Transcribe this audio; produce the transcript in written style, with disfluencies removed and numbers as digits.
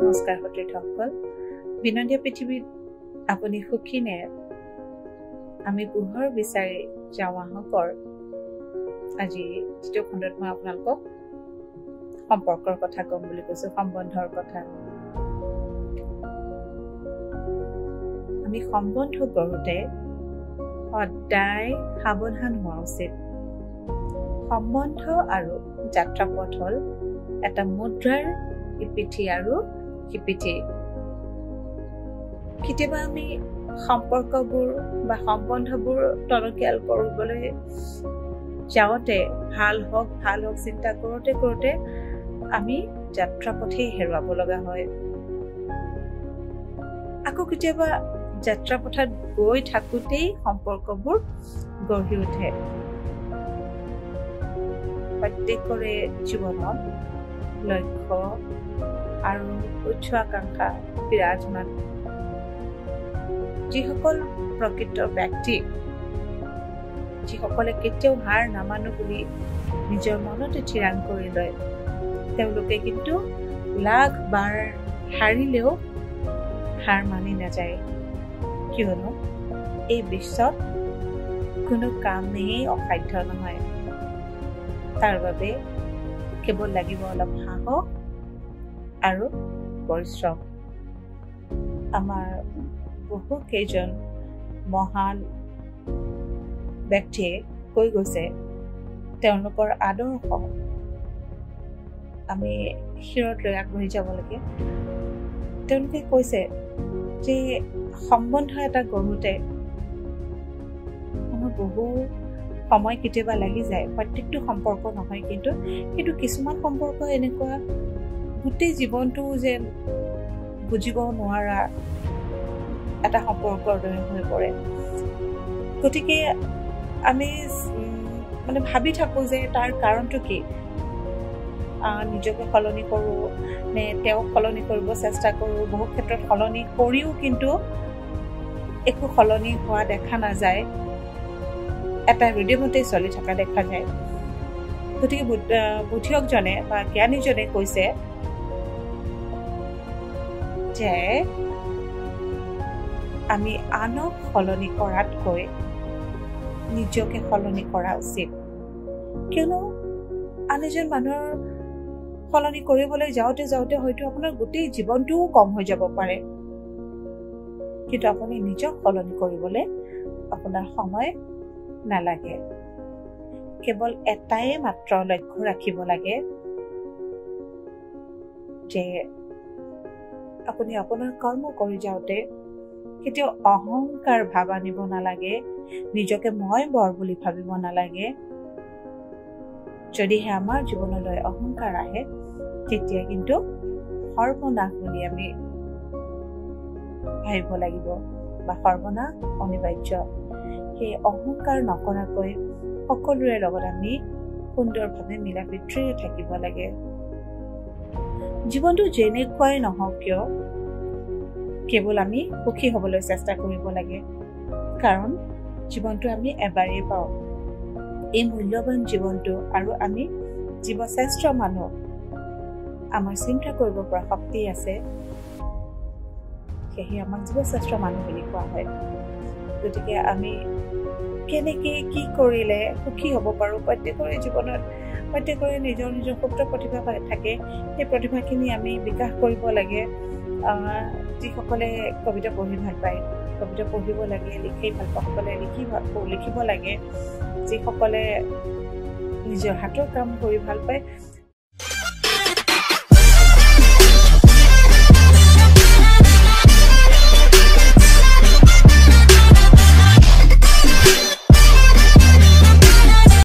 নমস্কাৰ সতীৰ্থসকল, বিনন্দীয় পৃথিৱীত আপুনি সুখী নে? আমি পোহৰ বিচাৰি যাওঁ আহকৰ। আজি দ্বিতীয় খণ্ডত মই আপোনালোকক সম্পৰ্কৰ কথা ক'ম বুলি কৈছো, সম্বন্ধৰ কথা। আমি সম্বন্ধ গঢ়োতে সদায় সাৱধান হোৱা উচিত। সম্বন্ধ আৰু যাত্ৰাপথ হ'ল এটা মুদ্ৰাৰ ইপিঠি আৰু সিপিঠি। কেতিয়াবা আমি সম্পৰ্কবোৰ বা সম্বন্ধবোৰ টনকিয়াল কৰিবলৈ যাওঁতে ভাল হওক চিন্তা কৰোঁতে আমি যাত্ৰাপথেই হেৰুৱাব লগা হয়। আকৌ কেতিয়াবা যাত্ৰাপথত গৈ থাকোঁতেই সম্পৰ্কবোৰ গঢ়ি উঠে। প্ৰত্যেকৰে জীৱনত লক্ষ্য আৰু উচ্চাকাংক্ষা বিৰাজমান। যিসকল প্ৰকৃত ব্যক্তি, যিসকলে কেতিয়াও হাৰ নামানো বুলি নিজৰ মনতে থিৰাং কৰি লয়, তেওঁলোকে কিন্তু লাখ বাৰ হাৰিলেও হাৰ মানি নাযায়। কিয়নো এই বিশ্বত কোনো কামেই অসাধ্য নহয়। তাৰ বাবে কেৱল লাগিব অলপ সাহস আৰু পৰিশ্ৰম। আমাৰ বহু কেইজন মহান ব্যক্তিয়ে কৈ গৈছে, তেওঁলোকৰ আদৰ্শ আমি শিৰত লৈ আগবাঢ়ি যাব লাগে। তেওঁলোকে কৈছে যে সম্বন্ধ এটা গঢ়োতে আমাৰ বহু সময় কেতিয়াবা লাগি যায়। প্ৰত্যেকটো সম্পৰ্ক নহয়, কিন্তু কিছুমান সম্পৰ্ক এনেকুৱা গোটেই জীৱনটো যেন বুজিব নোৱাৰা এটা সম্পৰ্কৰ দৰে হৈ পৰে। গতিকে আমি ভাবি থাকোঁ যে তাৰ কাৰণটো কি? নিজকে সলনি কৰোঁ নে তেওঁক সলনি কৰিব চেষ্টা কৰোঁ। বহু ক্ষেত্ৰত সলনি কৰিও কিন্তু একো সলনি হোৱা দেখা নাযায়, এটা ৰিডিমতেই চলি থকা দেখা যায়। গতিকে বুদ্ধিয়কজনে বা জ্ঞানীজনে কৈছে যে আমি আনক সলনি কৰাতকৈ নিজকে সলনি কৰা উচিত। কিয়নো আন এজন মানুহৰ সলনি কৰিবলৈ যাওঁতে হয়তো আপোনাৰ গোটেই জীৱনটোও কম হৈ যাব পাৰে, কিন্তু আপুনি নিজক সলনি কৰিবলৈ আপোনাৰ সময় নালাগে। কেৱল এটাই মাত্ৰ লক্ষ্য ৰাখিব লাগে যে আপুনি আপোনাৰ কৰ্ম কৰি যাওঁতে কেতিয়াও অহংকাৰ ভাৱ আনিব নালাগে, নিজকে মই বৰ বুলি ভাবিব নালাগে। যদিহে আমাৰ জীৱনলৈ অহংকাৰ আহে, তেতিয়া কিন্তু সৰ্বনাশ বুলি আমি ভাবিব লাগিব বা সৰ্বনাশ অনিবাৰ্য। সেই অহংকাৰ নকৰাকৈ সকলোৰে লগত আমি সুন্দৰভাৱে মিলা প্ৰীতিৰে থাকিব লাগে। জীৱনটো যেনেকুৱাই নহওক কিয় কেৱল আমি সুখী হ'বলৈ চেষ্টা কৰিব লাগে, কাৰণ জীৱনটো আমি এবাৰেই পাওঁ। এই মূল্যৱান জীৱনটো আৰু আমি জীৱশ্ৰেষ্ঠ মানুহ, আমাৰ চিন্তা কৰিব পৰা শক্তি আছে, সেয়েহে আমাক জীৱশ্ৰেষ্ঠ মানুহ বুলি কোৱা হয়। গতিকে আমি কেনেকৈ কি কৰিলে সুখী হ'ব পাৰোঁ, প্ৰত্যেকৰে জীৱনত প্ৰত্যেকৰে নিজৰ সুপ্ত প্ৰতিভা থাকে। সেই প্ৰতিভাখিনি আমি বিকাশ কৰিব লাগে। যিসকলে কবিতা পঢ়ি ভাল পায়, কবিতা পঢ়িব লাগে। লিখি ভাল পোৱাসকলে লিখিব লাগে। যিসকলে নিজৰ হাতৰ কাম কৰি ভাল পায়,